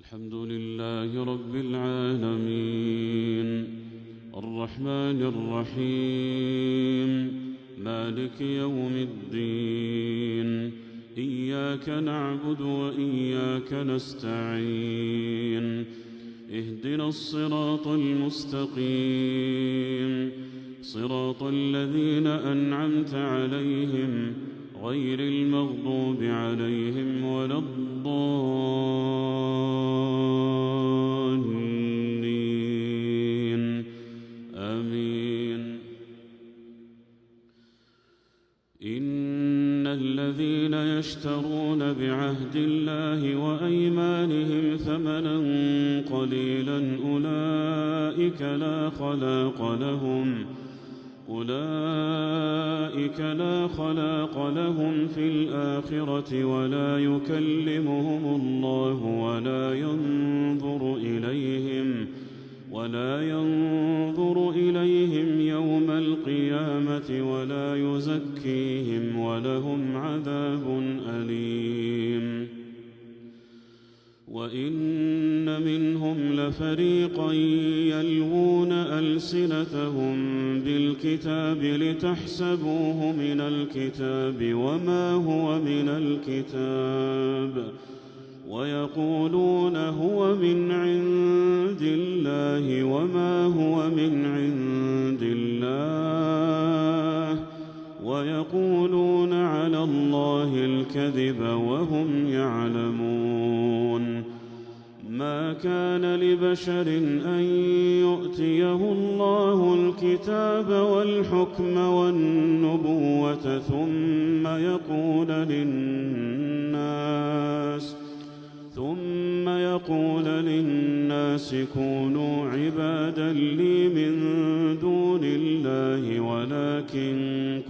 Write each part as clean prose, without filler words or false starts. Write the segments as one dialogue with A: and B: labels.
A: الحمد لله رب العالمين الرحمن الرحيم مالك يوم الدين إياك نعبد وإياك نستعين اهدنا الصراط المستقيم صراط الذين أنعمت عليهم غير المغضوب عليهم ولا الضالين آمين. إن الذين يشترون بعهد الله وأيمانهم ثمنا قليلا أولئك لا خلاق لهم في الآخرة ولا يكلمهم الله ولا ينظر إليهم يوم القيامة ولا يزكيهم ولهم عذاب أليم. وإن منهم لفريقا يلوون ألسنتهم بالكتاب لتحسبوه من الكتاب وما هو من الكتاب ويقولون هو من عند الله وما هو من عند الله ويقولون على الله الكذب وهم يعلمون. ما كان لبشر أن يؤتيه الله الكتاب والحكم والنبوة ثم يقول للناس كونوا عبادا لي من دون الله ولكن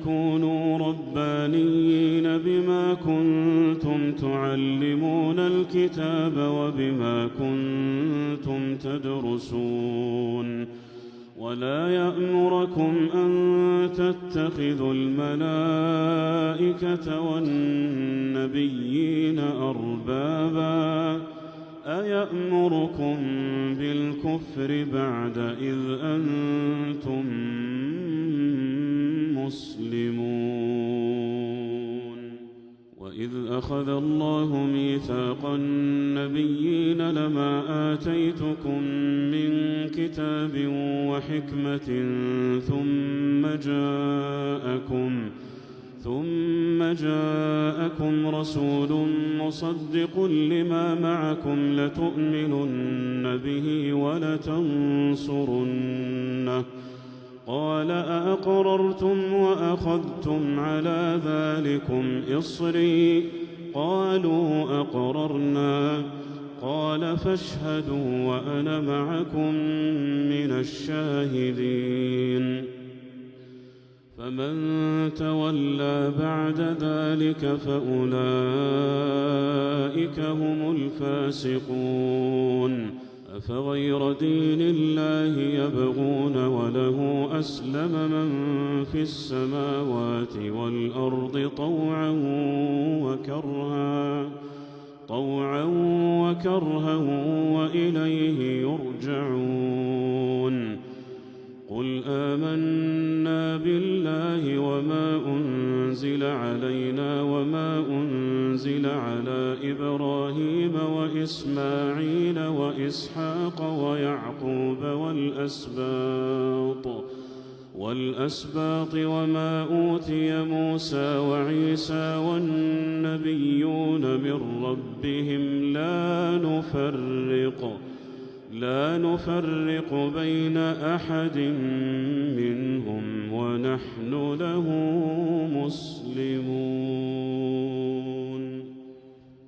A: كونوا ربانيين بما كنتم تعلمون الكتاب وبما كنتم تدرسون. ولا يأمركم أن تتخذوا الملائكة والنبيين أربابا أيأمركم بالكفر بعد إذ أنتم مسلمون. وإذ أخذ الله ميثاق النبيين لما آتيتكم من كتاب وحكمة ثم جاءكم رسول مصدق لما معكم لتؤمنن به ولتنصرنه قال أأقررتم وأخذتم على ذلكم إصري قالوا أقررنا قال فاشهدوا وأنا معكم من الشاهدين. فمن تولى بعد ذلك فأولئك هم الفاسقون. أفغير دين الله يبغون وله أسلم من في السماوات والأرض طوعا وكرها وإليه يرجعون. قل آمنا بالله وما أنزل علينا وما أنزل على إبراهيم وإسماعيل وإسحاق ويعقوب والأسباط وما أوتي موسى وعيسى والنبيون من ربهم لا نفرق بين أحد منهم ونحن له مسلمون.